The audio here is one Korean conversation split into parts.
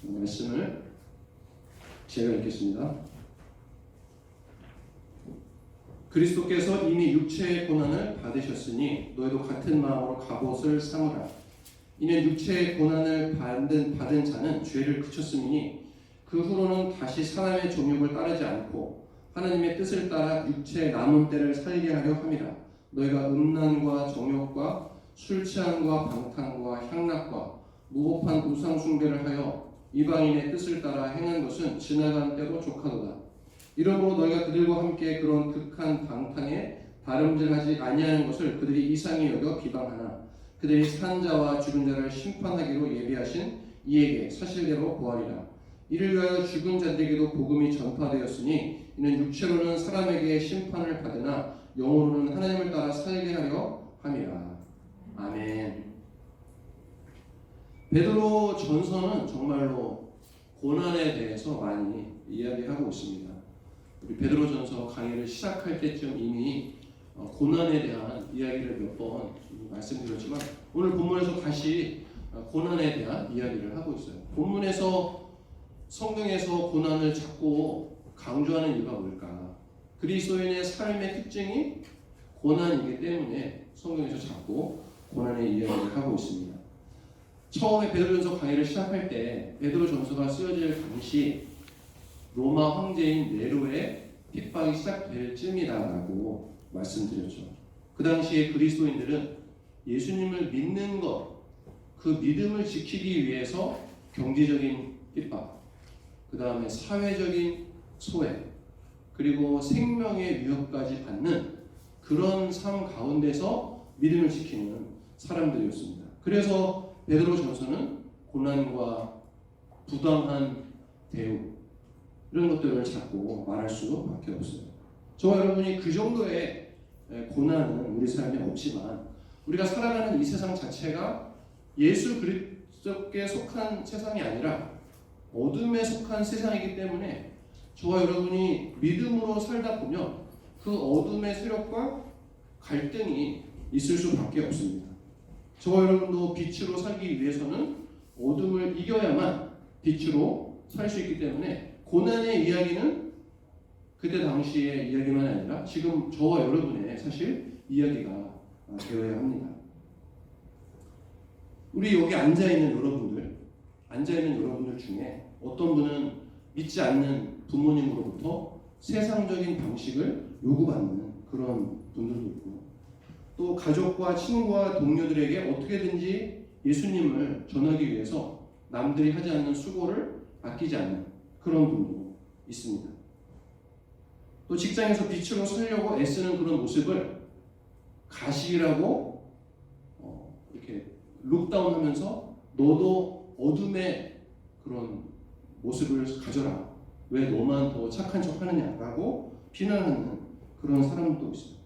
말씀을 제가 읽겠습니다. 그리스도께서 이미 육체의 고난을 받으셨으니 너희도 같은 마음으로 갑옷을 삼으라. 이는 육체의 고난을 받은 자는 죄를 그쳤음이니 그 후로는 다시 사람의 정욕을 따르지 않고 하나님의 뜻을 따라 육체의 남은 때를 살게 하려 함이라. 너희가 음란과 정욕과 술 취함과 방탕과 향락과 무법한 우상 숭배를 하여 이방인의 뜻을 따라 행한 것은 지나간 때로 족하도다. 이러므로 너희가 그들과 함께 그런 극한 방탕에 다름질하지 아니하는 것을 그들이 이상히 여겨 비방하나 그들이 산 자와 죽은 자를 심판하기로 예비하신 이에게 사실대로 보아리라. 이를 위하여 죽은 자들에게도 복음이 전파되었으니 이는 육체로는 사람에게 심판을 받으나 영으로는 하나님을 따라 살게 하려 함이라. 아멘. 베드로 전서는 정말로 고난에 대해서 많이 이야기하고 있습니다. 우리 베드로 전서 강의를 시작할 때쯤 이미 고난에 대한 이야기를 몇 번 말씀드렸지만 오늘 본문에서 다시 고난에 대한 이야기를 하고 있어요. 본문에서 성경에서 고난을 자꾸 강조하는 이유가 뭘까? 그리스도인의 삶의 특징이 고난이기 때문에 성경에서 자꾸 고난의 이야기를 하고 있습니다. 처음에 베드로전서 강의를 시작할 때 베드로전서가 쓰여질 당시 로마 황제인 네로의 핍박이 시작될 쯤이다라고 말씀드렸죠. 그 당시에 그리스도인들은 예수님을 믿는 것, 그 믿음을 지키기 위해서 경제적인 핍박, 그 다음에 사회적인 소외, 그리고 생명의 위협까지 받는 그런 삶 가운데서 믿음을 지키는 사람들이었습니다. 그래서 베드로전서는 고난과 부당한 대우 이런 것들을 자꾸 말할 수밖에 없어요. 저와 여러분이 그 정도의 고난은 우리 삶에 없지만 우리가 살아가는 이 세상 자체가 예수 그리스도께 속한 세상이 아니라 어둠에 속한 세상이기 때문에 저와 여러분이 믿음으로 살다 보면 그 어둠의 세력과 갈등이 있을 수밖에 없습니다. 저와 여러분도 빛으로 살기 위해서는 어둠을 이겨야만 빛으로 살 수 있기 때문에 고난의 이야기는 그때 당시의 이야기만 아니라 지금 저와 여러분의 사실 이야기가 되어야 합니다. 우리 여기 앉아있는 여러분들 중에 어떤 분은 믿지 않는 부모님으로부터 세상적인 방식을 요구받는 그런 분들도 있고 또 가족과 친구와 동료들에게 어떻게든지 예수님을 전하기 위해서 남들이 하지 않는 수고를 아끼지 않는 그런 분도 있습니다. 또 직장에서 빛으로 살려고 애쓰는 그런 모습을 가식이라고 이렇게 룩다운하면서 너도 어둠의 그런 모습을 가져라. 왜 너만 더 착한 척 하느냐라고 비난하는 그런 사람도 있습니다.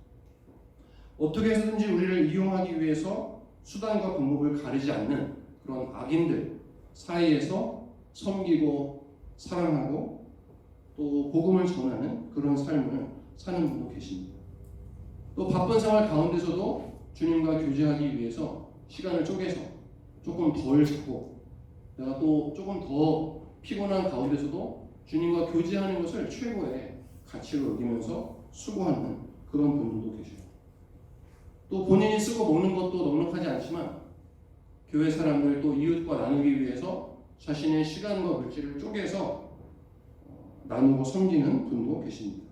어떻게 해서든지 우리를 이용하기 위해서 수단과 방법을 가리지 않는 그런 악인들 사이에서 섬기고 사랑하고 또 복음을 전하는 그런 삶을 사는 분도 계십니다. 또 바쁜 생활 가운데서도 주님과 교제하기 위해서 시간을 쪼개서 조금 덜 자고 내가 또 조금 더 피곤한 가운데서도 주님과 교제하는 것을 최고의 가치로 여기면서 수고하는 그런 분들도 계셔요. 또 본인이 쓰고 먹는 것도 넉넉하지 않지만 교회 사람들 또 이웃과 나누기 위해서 자신의 시간과 물질을 쪼개서 나누고 섬기는 분도 계십니다.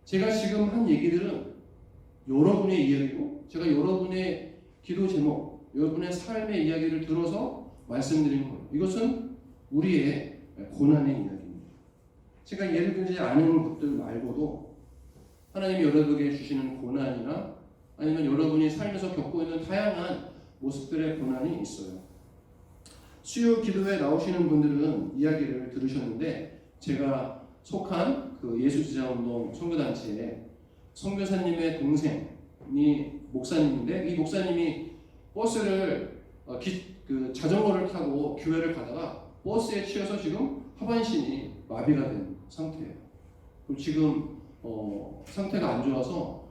제가 지금 한 얘기들은 여러분의 이야기고 제가 여러분의 기도 제목, 여러분의 삶의 이야기를 들어서 말씀드린 거예요. 이것은 우리의 고난의 이야기입니다. 제가 예를 들지 않은 것들 말고도 하나님이 여러분에게 주시는 고난이나 아니면 여러분이 살면서 겪고 있는 다양한 모습들의 고난이 있어요. 수요 기도회 나오시는 분들은 이야기를 들으셨는데 제가 속한 그 예수지자운동 선교단체에 선교사님의 동생이 목사님인데 이 목사님이 버스를 자전거를 타고 교회를 가다가 버스에 치여서 지금 하반신이 마비가 된 상태예요. 그리고 지금 상태가 안 좋아서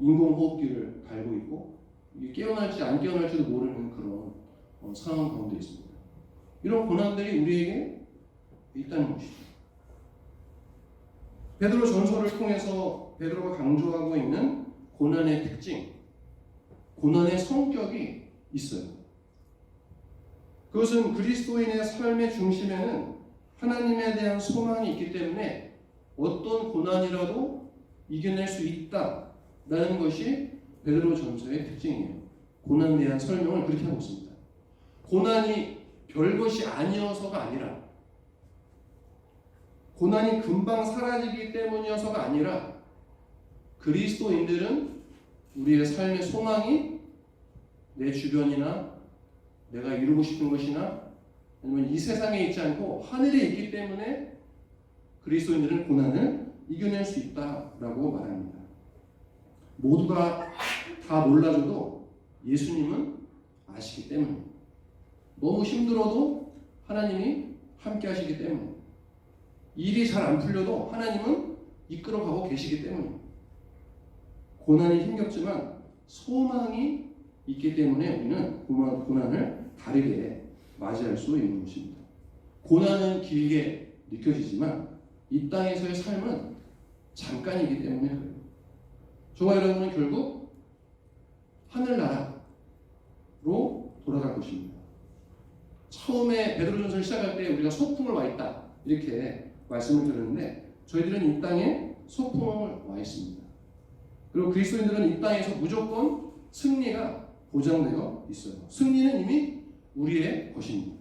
인공호흡기를 달고 있고 깨어날지 안 깨어날지도 모르는 그런 상황 가운데 있습니다. 이런 고난들이 우리에게 있다는 것이죠. 베드로 전서를 통해서 베드로가 강조하고 있는 고난의 특징, 고난의 성격이 있어요. 그것은 그리스도인의 삶의 중심에는 하나님에 대한 소망이 있기 때문에 어떤 고난이라도 이겨낼 수 있다라는 것이 베드로 전서의 특징이에요. 고난에 대한 설명을 그렇게 하고 있습니다. 고난이 별것이 아니어서가 아니라, 고난이 금방 사라지기 때문이어서가 아니라, 그리스도인들은 우리의 삶의 소망이 내 주변이나 내가 이루고 싶은 것이나 아니면 이 세상에 있지 않고 하늘에 있기 때문에 그리스도인들은 고난을 이겨낼 수 있다라고 말합니다. 모두가 다 몰라줘도 예수님은 아시기 때문에, 너무 힘들어도 하나님이 함께 하시기 때문에, 일이 잘 안 풀려도 하나님은 이끌어가고 계시기 때문에, 고난이 힘겹지만 소망이 있기 때문에 우리는 고난을 다르게 맞이할 수 있는 것입니다. 고난은 길게 느껴지지만 이 땅에서의 삶은 잠깐이기 때문에 그래요. 저와 여러분은 결국 하늘나라로 돌아갈 것입니다. 처음에 베드로전서를 시작할 때 우리가 소풍을 와 있다 이렇게 말씀을 드렸는데, 저희들은 이 땅에 소풍을 와 있습니다. 그리고 그리스도인들은 이 땅에서 무조건 승리가 보장되어 있어요. 승리는 이미 우리의 것입니다.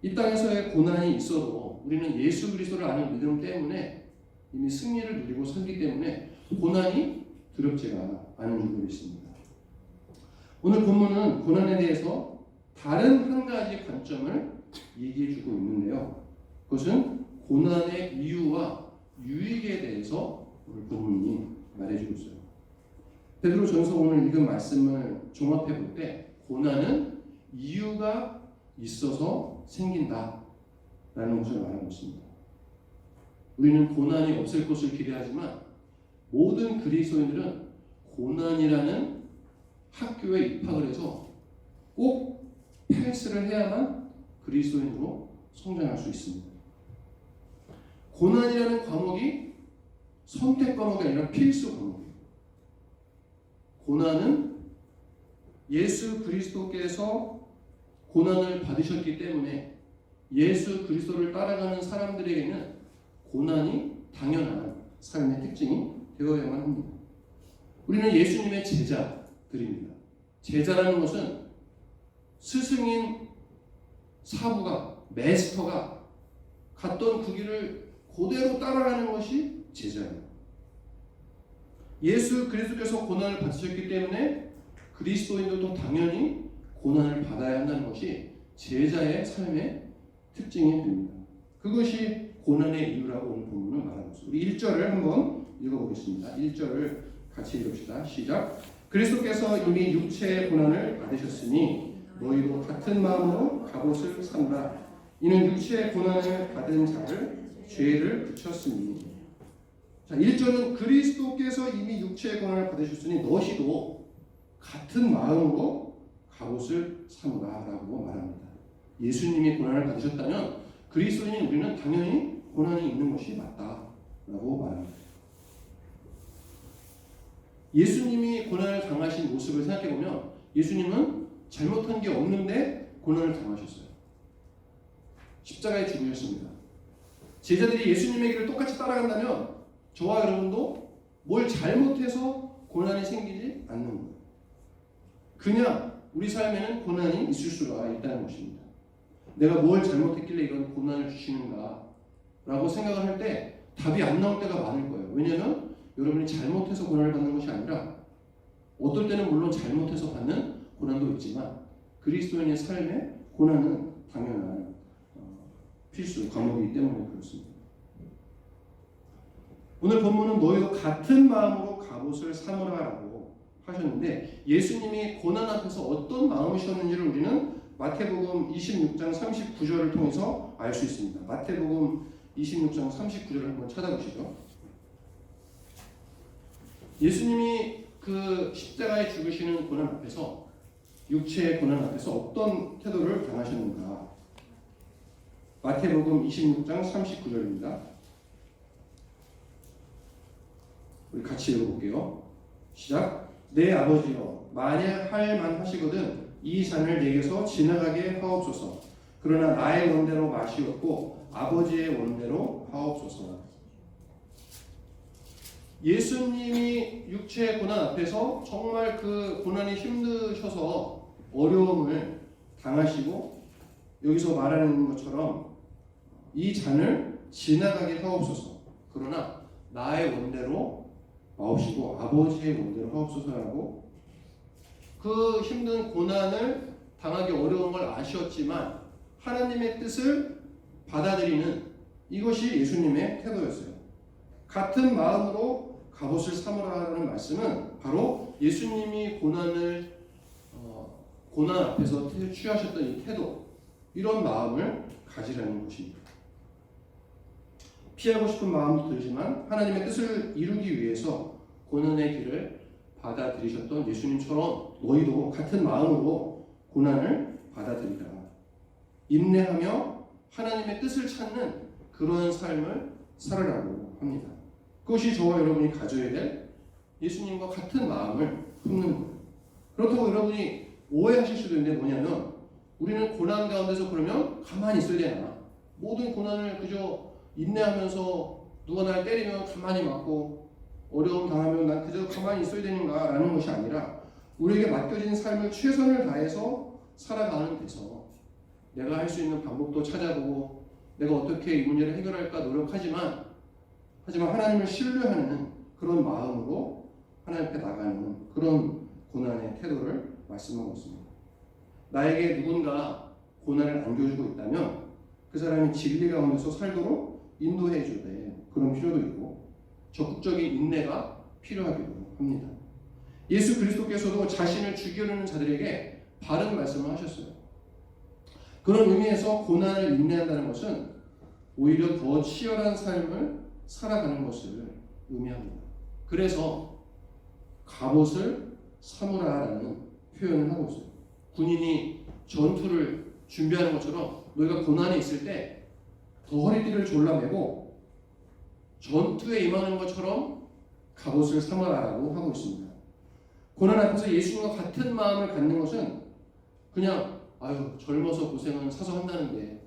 이 땅에서의 고난이 있어도 우리는 예수 그리스도를 아는 믿음 때문에 이미 승리를 누리고 살기 때문에 고난이 두렵지가 않은 줄로 믿습니다. 오늘 본문은 고난에 대해서 다른 한 가지 관점을 얘기해 주고 있는데요. 그것은 고난의 이유와 유익에 대해서 오늘 본문이 말해주고 있어요. 베드로 전서 오늘 읽은 말씀을 종합해 볼 때 고난은 이유가 있어서 생긴다 라는 것을 말하고 있습니다. 우리는 고난이 없을 것을 기대하지만 모든 그리스도인들은 고난이라는 학교에 입학을 해서 꼭 패스를 해야만 그리스도인으로 성장할 수 있습니다. 고난이라는 과목이 선택 과목이 아니라 필수 과목이에요. 고난은 예수 그리스도께서 고난을 받으셨기 때문에 예수 그리스도를 따라가는 사람들에게는 고난이 당연한 삶의 특징이 되어야만 합니다. 우리는 예수님의 제자들입니다. 제자라는 것은 스승인 사부가, 메스터가 갔던 그 길을 그대로 따라가는 것이 제자예요. 예수 그리스도께서 고난을 받으셨기 때문에 그리스도인들도 당연히 고난을 받아야 한다는 것이 제자의 삶의 특징이 됩니다. 그것이 고난의 이유라고 오늘 본문은 말하고 있습니다. 우리 1절을 한번 읽어보겠습니다. 1절을 같이 읽읍시다. 시작. 그리스도께서 이미 육체의 고난을 받으셨으니 너희도 같은 마음으로 갑옷을 삼라. 이는 육체의 고난을 받은 자를 죄를 붙였으니. 자, 1절은 그리스도께서 이미 육체의 고난을 받으셨으니 너희도 같은 마음으로 갑옷을 삼으라 라고 말합니다. 예수님이 고난을 받으셨다면 그리스도인인 우리는 당연히 고난이 있는 것이 맞다라고 말합니다. 예수님이 고난을 당하신 모습을 생각해보면 예수님은 잘못한 게 없는데 고난을 당하셨어요. 십자가에 죽으셨습니다. 제자들이 예수님의 길을 똑같이 따라간다면 저와 여러분도 뭘 잘못해서 고난이 생기지 않는 거예요. 그냥 우리 삶에는 고난이 있을 수가 있다는 것입니다. 내가 뭘 잘못했길래 이런 고난을 주시는가 라고 생각을 할 때 답이 안 나올 때가 많을 거예요. 왜냐하면 여러분이 잘못해서 고난을 받는 것이 아니라 어떨 때는 물론 잘못해서 받는 고난도 있지만 그리스도인의 삶에 고난은 당연한 필수 과목이기 때문에 그렇습니다. 오늘 본문은 너희도 같은 마음으로 갑옷을 삼으라라고 하셨는데 예수님이 고난 앞에서 어떤 마음이셨는지를 우리는 마태복음 26장 39절을 통해서 알 수 있습니다. 마태복음 26장 39절을 한번 찾아보시죠. 예수님이 그 십자가에 죽으시는 고난 앞에서 육체의 고난 앞에서 어떤 태도를 당하셨는가 마태복음 26장 39절입니다. 우리 같이 읽어볼게요. 시작. 내 아버지여, 만약 할 만하시거든 이 잔을 내게서 지나가게 하옵소서. 그러나 나의 원대로 마시옵고 아버지의 원대로 하옵소서. 예수님이 육체의 고난 앞에서 정말 그 고난이 힘드셔서 어려움을 당하시고 여기서 말하는 것처럼 이 잔을 지나가게 하옵소서. 그러나 나의 원대로 마옵시고 아버지의 원대로 하옵소서라고 그 힘든 고난을 당하기 어려운 걸 아셨지만 하나님의 뜻을 받아들이는 이것이 예수님의 태도였어요. 같은 마음으로 갑옷을 사모라는 말씀은 바로 예수님이 고난 앞에서 취하셨던 이 태도, 이런 마음을 가지라는 것입니다. 피하고 싶은 마음도 들지만 하나님의 뜻을 이루기 위해서 고난의 길을 받아들이셨던 예수님처럼 너희도 같은 마음으로 고난을 받아들이라. 인내하며 하나님의 뜻을 찾는 그런 삶을 살아라고 합니다. 그것이 저와 여러분이 가져야 될 예수님과 같은 마음을 품는 거예요. 그렇다고 여러분이 오해하실 수도 있는데 뭐냐면 우리는 고난 가운데서 그러면 가만히 있어야 되나? 모든 고난을 그저 인내하면서 누가 날 때리면 가만히 맞고 어려움 당하면 난 그저 가만히 있어야 되는가? 라는 것이 아니라 우리에게 맡겨진 삶을 최선을 다해서 살아가는 데서 내가 할 수 있는 방법도 찾아보고 내가 어떻게 이 문제를 해결할까 노력하지만 하나님을 신뢰하는 그런 마음으로 하나님 앞에 나가는 그런 고난의 태도를 말씀하고 있습니다. 나에게 누군가 고난을 안겨주고 있다면 그 사람이 진리 가운데서 살도록 인도해 줘야 돼. 그런 필요도 있고 적극적인 인내가 필요하기도 합니다. 예수 그리스도께서도 자신을 죽이려는 자들에게 바른 말씀을 하셨어요. 그런 의미에서 고난을 인내한다는 것은 오히려 더 치열한 삶을 살아가는 것을 의미합니다. 그래서 갑옷을 사무라라는 표현을 하고 있어요. 군인이 전투를 준비하는 것처럼 너희가 고난에 있을 때 더 허리띠를 졸라매고 전투에 임하는 것처럼 갑옷을 삼아라라고 하고 있습니다. 고난 앞에서 예수님과 같은 마음을 갖는 것은 그냥 아유 젊어서 고생은 사서 한다는데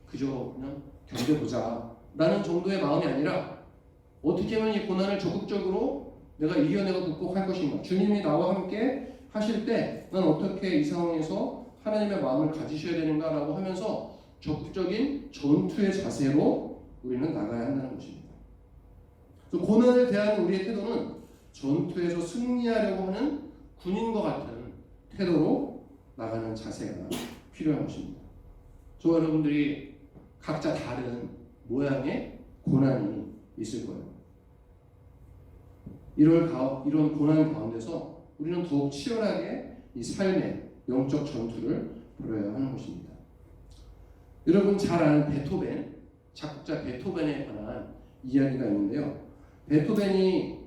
그저 그냥 견뎌보자 라는 정도의 마음이 아니라 어떻게 하면 이 고난을 적극적으로 내가 이겨내고 극복할 것인가, 주님이 나와 함께 하실 때 난 어떻게 이 상황에서 하나님의 마음을 가지셔야 되는가 라고 하면서 적극적인 전투의 자세로 우리는 나가야 한다는 것입니다. 그래서 고난을 대하는 우리의 태도는 전투에서 승리하려고 하는 군인과 같은 태도로 나가는 자세가 필요한 것입니다. 저와 여러분들이 각자 다른 모양의 고난이 있을 거예요. 이런 고난 가운데서 우리는 더욱 치열하게 이 삶의 영적 전투를 벌여야 하는 것입니다. 여러분 잘 아는 베토벤, 작곡자 베토벤에 관한 이야기가 있는데요. 베토벤이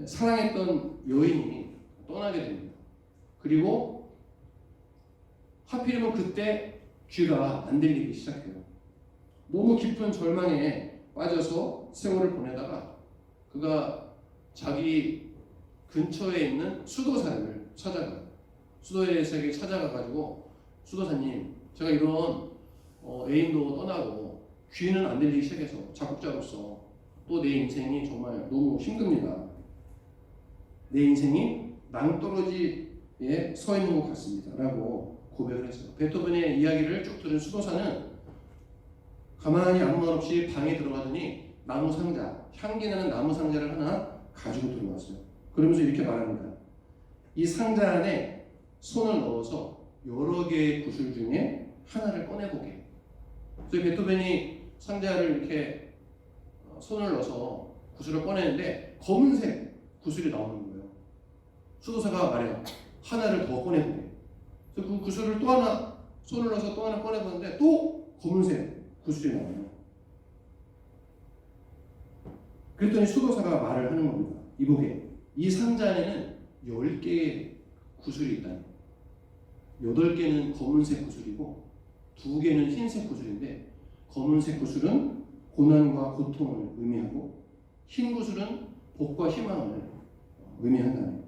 사랑했던 여인이 떠나게 됩니다. 그리고 하필이면 그때 귀가 안 들리기 시작해요. 너무 깊은 절망에 빠져서 세월을 보내다가 그가 자기 근처에 있는 수도사를 찾아가요. 수도사에게 찾아가가지고 수도사님, 제가 이런 애인도 떠나고 귀는 안 들리기 시작해서 작곡자로서 또 내 인생이 정말 너무 힘듭니다. 내 인생이 낭떠러지에 서 있는 것 같습니다. 라고 고백을 했어요. 베토벤의 이야기를 쭉 들은 수도사는 가만히 아무 말 없이 방에 들어가더니 나무 상자, 향기 나는 나무 상자를 하나 가지고 들어왔어요. 그러면서 이렇게 말합니다. 이 상자 안에 손을 넣어서 여러 개의 구슬 중에 하나를 꺼내보게. 그래서 베토벤이 상자를 이렇게 손을 넣어서 구슬을 꺼내는데 검은색 구슬이 나오는 거예요. 수도사가 말해요. 하나를 더 꺼내보게. 그래서 그 구슬을 또 하나 손을 넣어서 또 하나 꺼내보는데 또 검은색 구슬이 나와요. 그랬더니 수도사가 말을 하는 겁니다. 이보게, 이 상자 안에는 10개의 구슬이 있다니. 8개는 검은색 구슬이고 2개는 흰색 구슬인데 검은색 구슬은 고난과 고통을 의미하고 흰 구슬은 복과 희망을 의미한다는.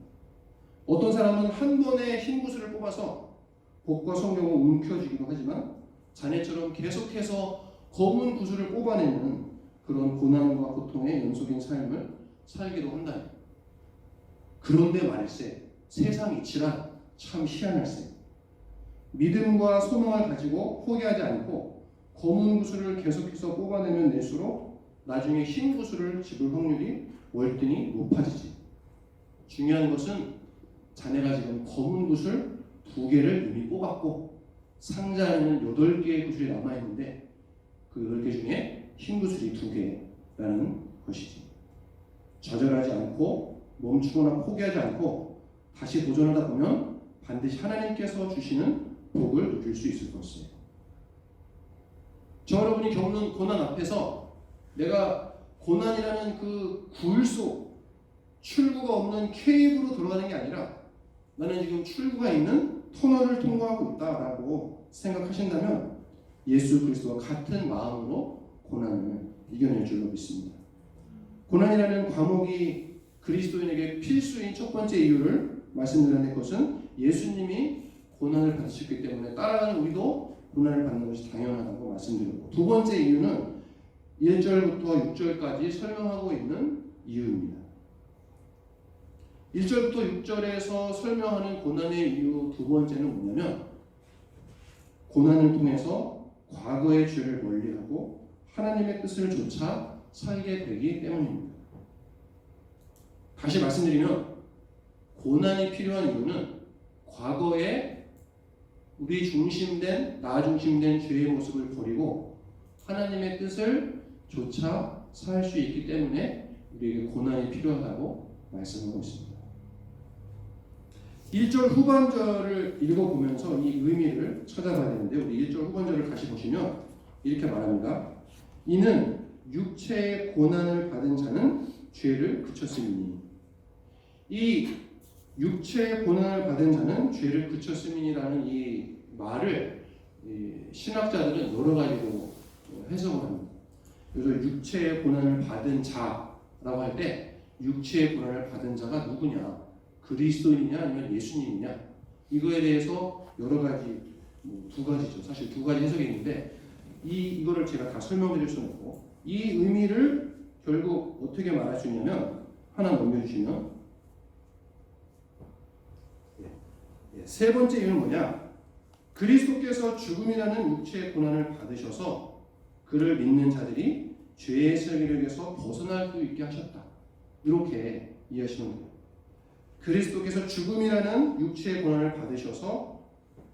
어떤 사람은 한 번에 흰 구슬을 뽑아서 복과 성경을 움켜쥐기도 하지만 자네처럼 계속해서 검은 구슬을 뽑아내는 그런 고난과 고통의 연속인 삶을 살기도 한다니. 그런데 말일세 세상 이치란 참 희한할세. 믿음과 소망을 가지고 포기하지 않고 검은 구슬을 계속해서 뽑아내면 낼수록 나중에 흰 구슬을 집을 확률이 월등히 높아지지. 중요한 것은 자네가 지금 검은 구슬 2개를 이미 뽑았고 상자에는 8개의 구슬이 남아있는데 그 8개 중에 흰 구슬이 2개라는 것이지. 좌절하지 않고 멈추거나 포기하지 않고 다시 도전하다 보면 반드시 하나님께서 주시는 복을 누릴 수 있을 것이에요. 저 여러분이 겪는 고난 앞에서 내가 고난이라는 그 굴 속 출구가 없는 케이브로 들어가는 게 아니라 나는 지금 출구가 있는 터널을 통과하고 있다라고 생각하신다면 예수 그리스도와 같은 마음으로 고난을 이겨낼 줄로 믿습니다. 고난이라는 과목이 그리스도인에게 필수인 첫 번째 이유를 말씀드리는 것은 예수님이 고난을 받으셨기 때문에 따라가는 우리도 고난을 받는 것이 당연하다고 말씀드렸고, 두 번째 이유는 1절부터 6절까지 설명하고 있는 이유입니다. 1절부터 6절에서 설명하는 고난의 이유 두 번째는 뭐냐면 고난을 통해서 과거의 죄를 멀리하고 하나님의 뜻을 좇아 살게 되기 때문입니다. 다시 말씀드리면 고난이 필요한 이유는 과거에 우리 중심된 나 중심된 죄의 모습을 버리고 하나님의 뜻을 좇아 살 수 있기 때문에 우리에게 고난이 필요하다고 말씀하고 있습니다. 1절 후반절을 읽어보면서 이 의미를 찾아봐야 되는데 우리 1절 후반절을 다시 보시면 이렇게 말합니다. 이는 육체의 고난을 받은 자는 죄를 그쳤음이니. 이 육체의 고난을 받은 자는 죄를 그쳤음이니라는 이 말을 신학자들은 여러 가지로 해석을 합니다. 그래서 육체의 고난을 받은 자라고 할 때 육체의 고난을 받은 자가 누구냐? 그리스도인이냐 아니면 예수님이냐? 이거에 대해서 여러 가지 두 가지죠. 사실 두 가지 해석이 있는데 이거를 제가 다 설명드릴 수는 없고 이 의미를 결국 어떻게 말할 수 있냐면 하나 넘겨주시면 세 번째 이유는 뭐냐? 그리스도께서 죽음이라는 육체의 고난을 받으셔서 그를 믿는 자들이 죄의 세력에서 벗어날 수 있게 하셨다. 이렇게 이해하시면 돼요. 그리스도께서 죽음이라는 육체의 고난을 받으셔서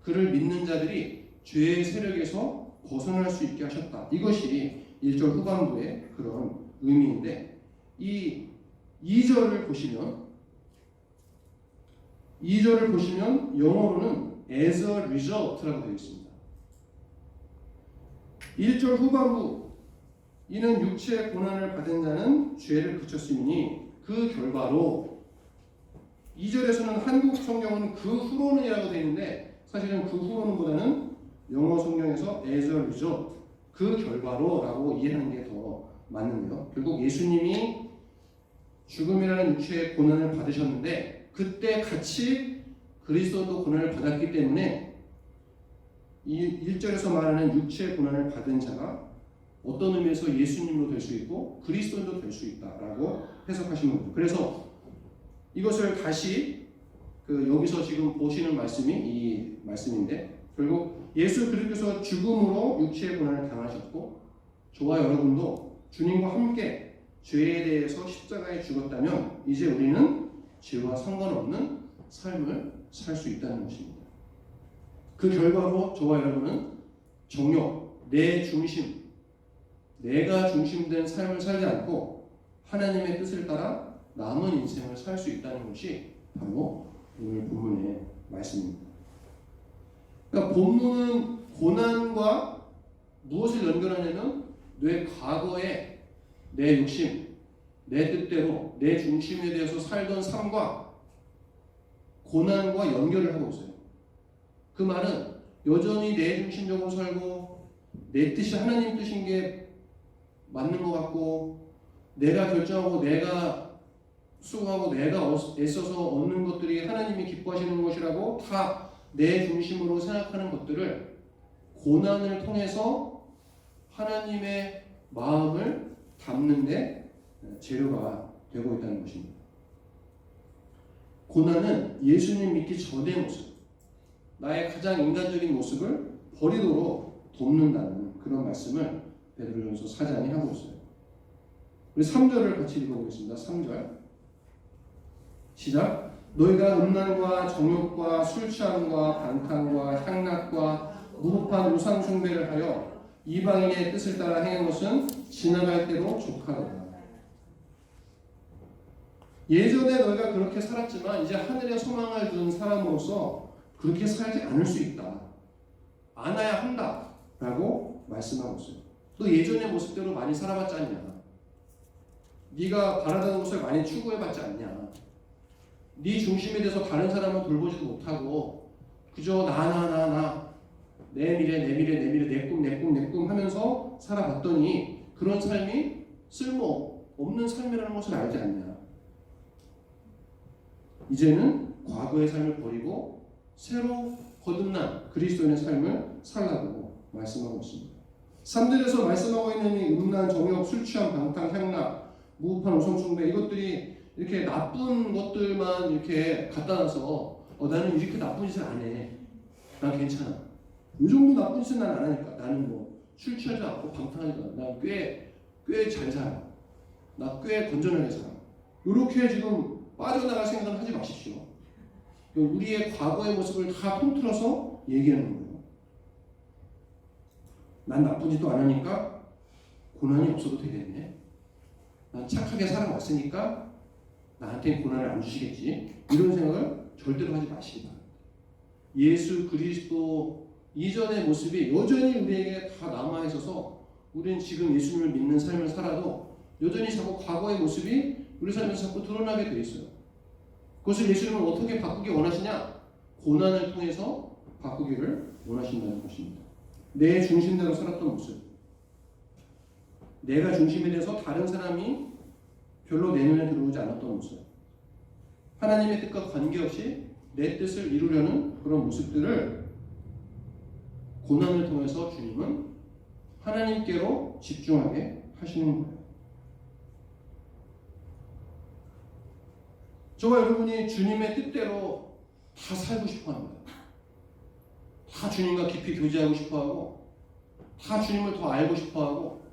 그를 믿는 자들이 죄의 세력에서 벗어날 수 있게 하셨다. 이것이 1절 후반부의 그런 의미인데 이 2절을 보시면 영어로는 as a result라고 되어 있습니다. 1절 후반부 이는 육체의 고난을 받은 자는 죄를 그쳤으니 그 결과로 2절에서는 한국 성경은 그 후로는이라고 되어 있는데 사실은 그 후로는보다는 영어 성경에서 as a result 그 결과로 라고 이해하는 게 더 맞는데요. 결국 예수님이 죽음이라는 육체의 고난을 받으셨는데 그때 같이 그리스도도 고난을 받았기 때문에 이 1절에서 말하는 육체의 고난을 받은 자가 어떤 의미에서 예수님으로 될 수 있고 그리스도인도 될 수 있다라고 해석하시는 거죠. 그래서 이것을 다시 여기서 지금 보시는 말씀이 이 말씀인데 결국 예수 그리스도께서 죽음으로 육체의 고난을 당하셨고 저와 여러분도 주님과 함께 죄에 대해서 십자가에 죽었다면 이제 우리는 죄와 상관없는 삶을 살 수 있다는 것입니다. 그 결과로 저와 여러분은 정욕, 내 중심, 내가 중심된 삶을 살지 않고 하나님의 뜻을 따라 남은 인생을 살 수 있다는 것이 바로 오늘 본문의 말씀입니다. 그러니까 본문은 고난과 무엇을 연결하냐면 내 과거에 내 욕심, 내 뜻대로 내 중심에 대해서 살던 삶과 고난과 연결을 하고 있어요. 그 말은 여전히 내 중심적으로 살고 내 뜻이 하나님 뜻인 게 맞는 것 같고, 내가 결정하고 내가 수고하고 내가 애써서 얻는 것들이 하나님이 기뻐하시는 것이라고 다 내 중심으로 생각하는 것들을 고난을 통해서 하나님의 마음을 담는데 재료가 되고 있다는 것입니다. 고난은 예수님 믿기 전의 모습, 나의 가장 인간적인 모습을 버리도록 돕는다는 그런 말씀을 베드로전서 4장이 하고 있어요. 우리 3절을 같이 읽어보겠습니다. 3절 시작. 너희가 음란과 정욕과 술 취함과 방탕과 향락과 무법한 우상 숭배를 하여 이방인의 뜻을 따라 행한 것은 지나갈 대로 족하도다. 예전에 너희가 그렇게 살았지만 이제 하늘에 소망을 둔 사람으로서 그렇게 살지 않을 수 있다. 안아야 한다. 라고 말씀하고 있어요. 너 예전의 모습대로 많이 살아봤지 않냐? 네가 바라던 것을 많이 추구해봤지 않냐? 네 중심에 대해서 다른 사람은 돌보지도 못하고 그저 나 내 미래 내 꿈 하면서 살아봤더니 그런 삶이 쓸모없는 삶이라는 것을 알지 않냐? 이제는 과거의 삶을 버리고 새로 거듭난 그리스도인의 삶을 살라고 말씀하고 있습니다. 3절에서 말씀하고 있는 이 음란, 정욕, 술 취함, 방탕, 향락, 무법한 우상 숭배, 이것들이 이렇게 나쁜 것들만 이렇게 갖다 놔서 나는 이렇게 나쁜 짓을 안 해. 난 괜찮아. 이 정도 나쁜 짓은 난 안 하니까. 나는 뭐 술 취하지 않고 방탕하지도 않아. 난 꽤 잘 살아. 나 꽤 건전하게 살아. 이렇게 지금 빠져나갈 생각은 하지 마십시오. 우리의 과거의 모습을 다 통틀어서 얘기하는 거예요. 난 나쁜 짓도 안 하니까 고난이 없어도 되겠네. 난 착하게 살아왔으니까 나한테 고난을 안 주시겠지. 이런 생각을 절대로 하지 마시기 바랍니다. 예수 그리스도 이전의 모습이 여전히 우리에게 다 남아있어서 우리는 지금 예수님을 믿는 삶을 살아도 여전히 자꾸 과거의 모습이 우리 삶에서 자꾸 드러나게 돼 있어요. 그것을 예수님은 어떻게 바꾸기 원하시냐? 고난을 통해서 바꾸기를 원하신다는 것입니다. 내 중심대로 살았던 모습, 내가 중심이 돼서 다른 사람이 별로 내 눈에 들어오지 않았던 모습, 하나님의 뜻과 관계없이 내 뜻을 이루려는 그런 모습들을 고난을 통해서 주님은 하나님께로 집중하게 하시는 거예요. 저와 여러분이 주님의 뜻대로 다 살고 싶어 합니다. 다 주님과 깊이 교제하고 싶어 하고, 다 주님을 더 알고 싶어 하고,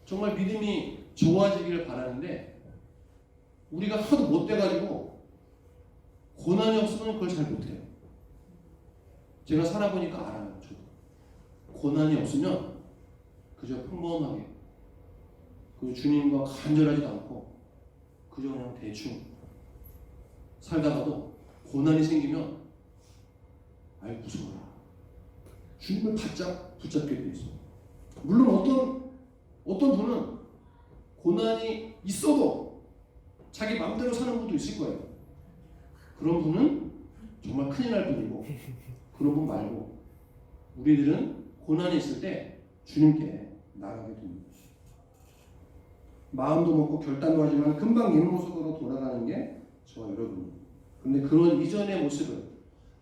정말 믿음이 좋아지기를 바라는데, 우리가 하도 못돼가지고, 고난이 없으면 그걸 잘 못해요. 제가 살아보니까 알아요. 저도. 고난이 없으면 그저 평범하게, 그 주님과 간절하지도 않고, 그저 그냥 대충 살다가도 고난이 생기면 아이 무서워라. 주님을 바짝 붙잡게 돼 있어요. 물론 어떤 분은 고난이 있어도 자기 마음대로 사는 분도 있을 거예요. 그런 분은 정말 큰일 날 분이고, 그런 분 말고 우리들은 고난이 있을 때 주님께 나가게 됩니다. 마음도 먹고 결단도 하지만 금방 옛 모습으로 돌아가는 게 저와 여러분입니다. 그런데 그런 이전의 모습을,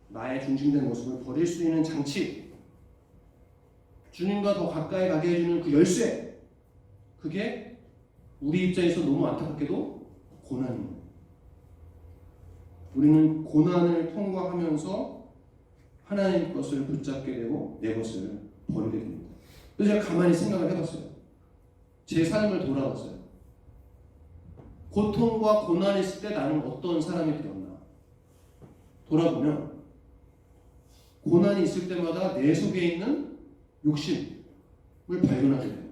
나의 중심된 모습을 버릴 수 있는 장치, 주님과 더 가까이 가게 해주는 그 열쇠, 그게 우리 입장에서 너무 안타깝게도 고난입니다. 우리는 고난을 통과하면서 하나님 것을 붙잡게 되고 내 것을 버리게 됩니다. 그래서 제가 가만히 생각을 해봤어요. 제 삶을 돌아봤어요. 고통과 고난이 있을 때 나는 어떤 사람이 되었나? 돌아보면 고난이 있을 때마다 내 속에 있는 욕심을 발견하게 돼요.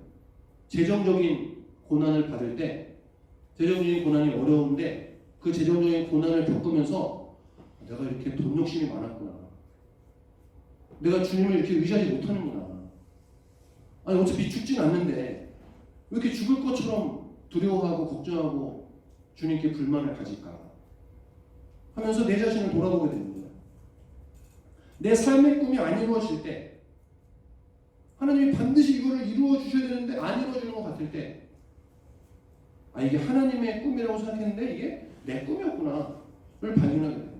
재정적인 고난을 받을 때, 재정적인 고난이 어려운데 그 재정적인 고난을 겪으면서 내가 이렇게 돈 욕심이 많았구나. 내가 주님을 이렇게 의지하지 못하는구나. 아니 어차피 죽진 않는데 왜 이렇게 죽을 것처럼 두려워하고 걱정하고 주님께 불만을 가질까 하면서 내 자신을 돌아보게 됩니다. 내 삶의 꿈이 안 이루어질 때 하나님이 반드시 이거를 이루어 주셔야 되는데 안 이루어 주는 것 같을 때 이게 하나님의 꿈이라고 생각했는데 이게 내 꿈이었구나를 발견하게 돼요.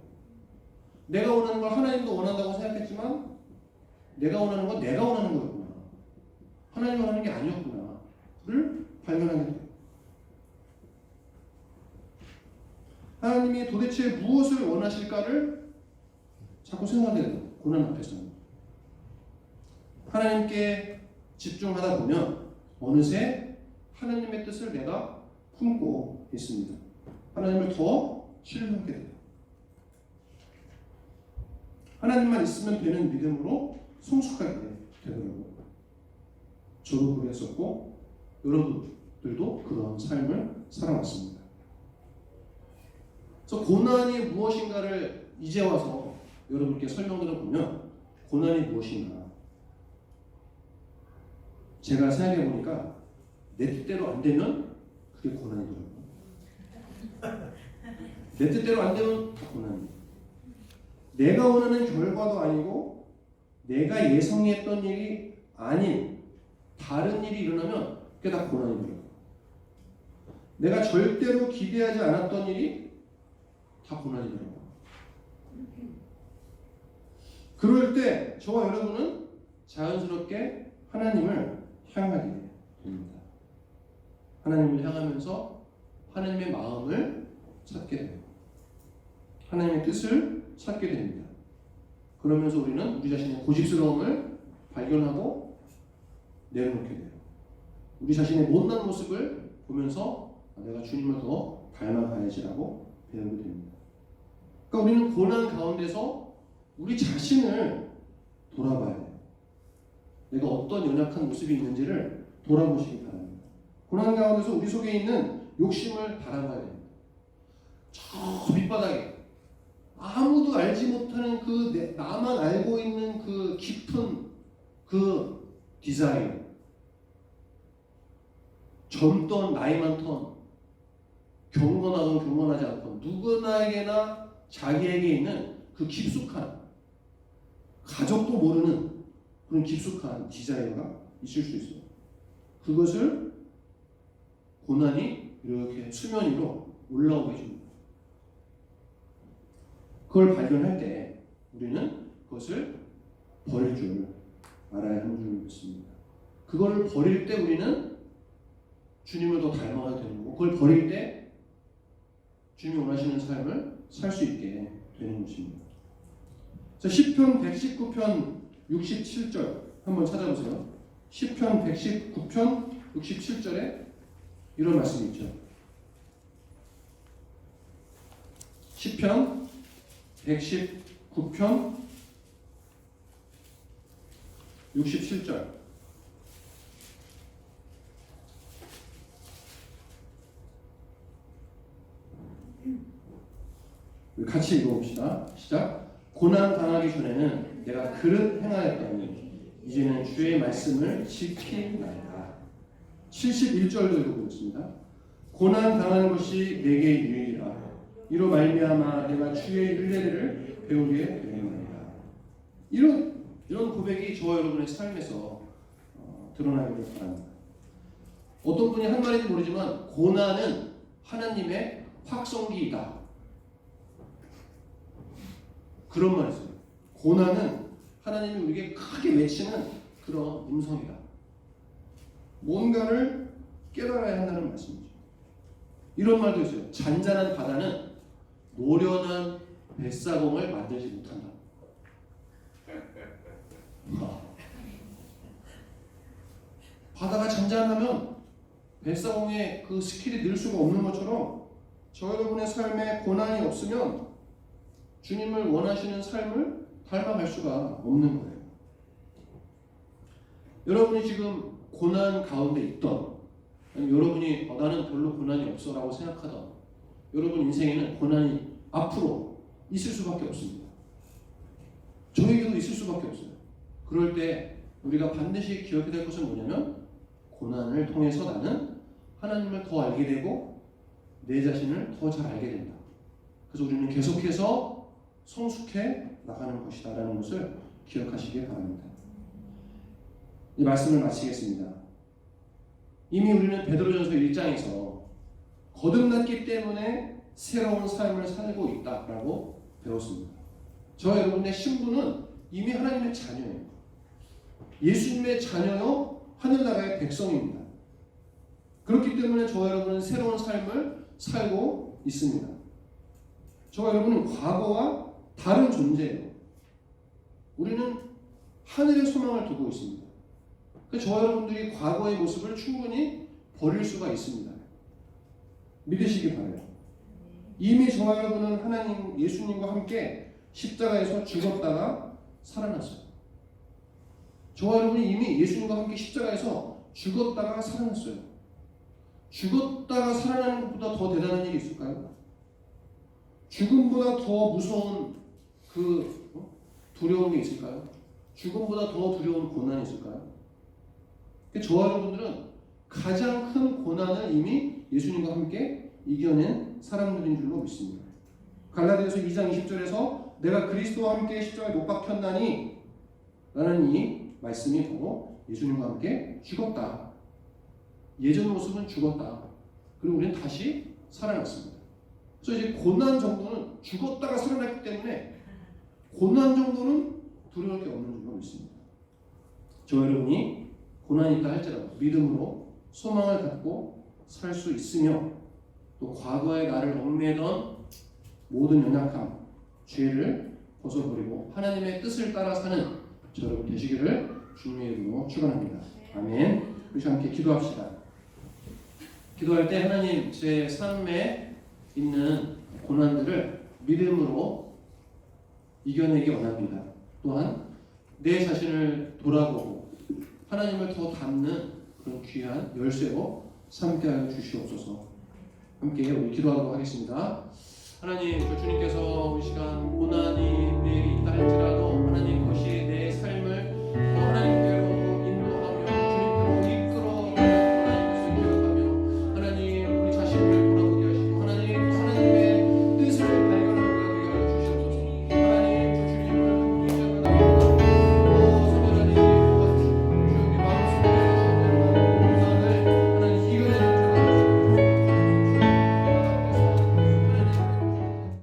내가 원하는 걸 하나님도 원한다고 생각했지만 내가 원하는 건 내가 원하는 거였구나. 하나님이 원하는 게 아니었구나를 발견하게 돼요. 하나님이 도대체 무엇을 원하실까를 자꾸 생각하게 돼요. 고난 앞에서는. 하나님께 집중하다 보면 어느새 하나님의 뜻을 내가 품고 있습니다. 하나님을 더 신뢰하게 돼요. 하나님만 있으면 되는 믿음으로 성숙하게 되더라고요. 저도 그랬었고 여러분들도 그런 삶을 살아왔습니다. 그래서 고난이 무엇인가를 이제 와서 여러분께 설명드려 보면 고난이 무엇인가 제가 생각해 보니까 내 뜻대로 안 되면 그게 고난이더라고요. 내 뜻대로 안 되면 다 고난이에요. 내가 원하는 결과도 아니고 내가 예상했던 일이 아닌 다른 일이 일어나면 그게 다 고난이더라고요. 내가 절대로 기대하지 않았던 일이 다 고난이더라고요. 그럴 때 저와 여러분은 자연스럽게 하나님을 향하게 됩니다. 하나님을 향하면서 하나님의 마음을 찾게 돼요. 하나님의 뜻을 찾게 됩니다. 그러면서 우리는 우리 자신의 고집스러움을 발견하고 내려놓게 돼요. 우리 자신의 못난 모습을 보면서 내가 주님을 더 닮아가야지라고 배우게 됩니다. 그러니까 우리는 고난 가운데서 우리 자신을 돌아봐야 돼요. 내가 어떤 연약한 모습이 있는지를 돌아보시기 바랍니다. 고난 가운데서 우리 속에 있는 욕심을 바라봐야 됩니다. 저 밑바닥에 아무도 알지 못하는 나만 알고 있는 그 깊은 그 디자인, 젊던 나이 많던 경건하던 경건하지 않던 누구나에게나 자기에게 있는 그 깊숙한 가족도 모르는 그런 깊숙한 디자인가 있을 수 있어요. 그것을 고난이 이렇게 수면 위로 올라오게 해줍니다. 그걸 발견할 때 우리는 그것을 버릴 줄 알아야 하는 줄 믿습니다. 그걸 버릴 때 우리는 주님을 더 닮아야 되는 거고 그걸 버릴 때 주님이 원하시는 삶을 살 수 있게 되는 것입니다. 시편 119편 67절 한번 찾아보세요. 시편 119편 67절에 이런 말씀이 있죠. 시편 119편 67절 같이 읽어봅시다. 시작. 고난 당하기 전에는 내가 그릇 행하였더니 이제는 주의 말씀을 지키나이다. 71절도 읽어보겠습니다. 고난 당하는 것이 내게 유익이라 이로 말미암아 내가 주의 율례를 배우게 되었나이다. 이런 고백이 저와 여러분의 삶에서 드러나기를 바랍니다. 어떤 분이 한 말인지 모르지만 고난은 하나님의 확성기이다. 그런 말이 있어요. 고난은 하나님이 우리에게 크게 외치는 그런 음성이다. 뭔가를 깨달아야 한다는 말씀이죠. 이런 말도 있어요. 잔잔한 바다는 노련한 뱃사공을 만들지 못한다. 바다가 잔잔하면 뱃사공의 그 스킬이 늘 수가 없는 것처럼 저 여러분의 삶에 고난이 없으면 주님을 원하시는 삶을 닮아갈 수가 없는 거예요. 여러분이 지금 고난 가운데 있던 아니 여러분이 나는 별로 고난이 없어 라고 생각하던 여러분 인생에는 고난이 앞으로 있을 수밖에 없습니다. 저에게도 있을 수밖에 없어요. 그럴 때 우리가 반드시 기억해야 될 것은 뭐냐면 고난을 통해서 나는 하나님을 더 알게 되고 내 자신을 더 잘 알게 된다. 그래서 우리는 계속해서 성숙해 나가는 것이다 라는 것을 기억하시기 바랍니다. 이 말씀을 마치겠습니다. 이미 우리는 베드로전서 1장에서 거듭났기 때문에 새로운 삶을 살고 있다라고 배웠습니다. 저와 여러분의 신분은 이미 하나님의 자녀예요. 예수님의 자녀요 하늘나라의 백성입니다. 그렇기 때문에 저와 여러분은 새로운 삶을 살고 있습니다. 저와 여러분은 과거와 다른 존재예요. 우리는 하늘의 소망을 두고 있습니다. 저와 여러분들이 과거의 모습을 충분히 버릴 수가 있습니다. 믿으시기 바라요. 이미 저와 여러분은 하나님 예수님과 함께 십자가에서 죽었다가 살아났어요. 저와 여러분이 이미 예수님과 함께 십자가에서 죽었다가 살아났어요. 죽었다가 살아나는 것보다 더 대단한 일이 있을까요? 죽음보다 더 무서운 두려운 게 있을까요? 죽음보다 더 두려운 고난이 있을까요? 저와 여러분들은 가장 큰 고난을 이미 예수님과 함께 이겨낸 사람들인 줄로 믿습니다. 갈라디아서 2장 20절에서 내가 그리스도와 함께 십자가에 못 박혔나니 라는 이 말씀이 바로 예수님과 함께 죽었다. 예전 모습은 죽었다. 그리고 우리는 다시 살아났습니다. 그래서 이제 고난 정도는 죽었다가 살아났기 때문에 고난 정도는 두려울 게 없는 줄로 믿습니다. 저 여러분이 고난이 있다 할지라도 믿음으로 소망을 갖고 살 수 있으며 또 과거의 나를 얽매던 모든 연약함, 죄를 벗어버리고 하나님의 뜻을 따라 사는 저 여러분 되시기를 주님의 이름으로 축원합니다. 아멘. 우리 함께 기도합시다. 기도할 때 하나님 제 삶에 있는 고난들을 믿음으로 이겨내기 원합니다. 또한 내 자신을 돌아보고 하나님을 더 닮는 그런 귀한 열쇠로 삼게 하여 주시옵소서. 함께 우리 기도하도록 하겠습니다. 하나님, 주님께서 이 시간 고난이 우리에게 있다 할지라도 하나님 그것이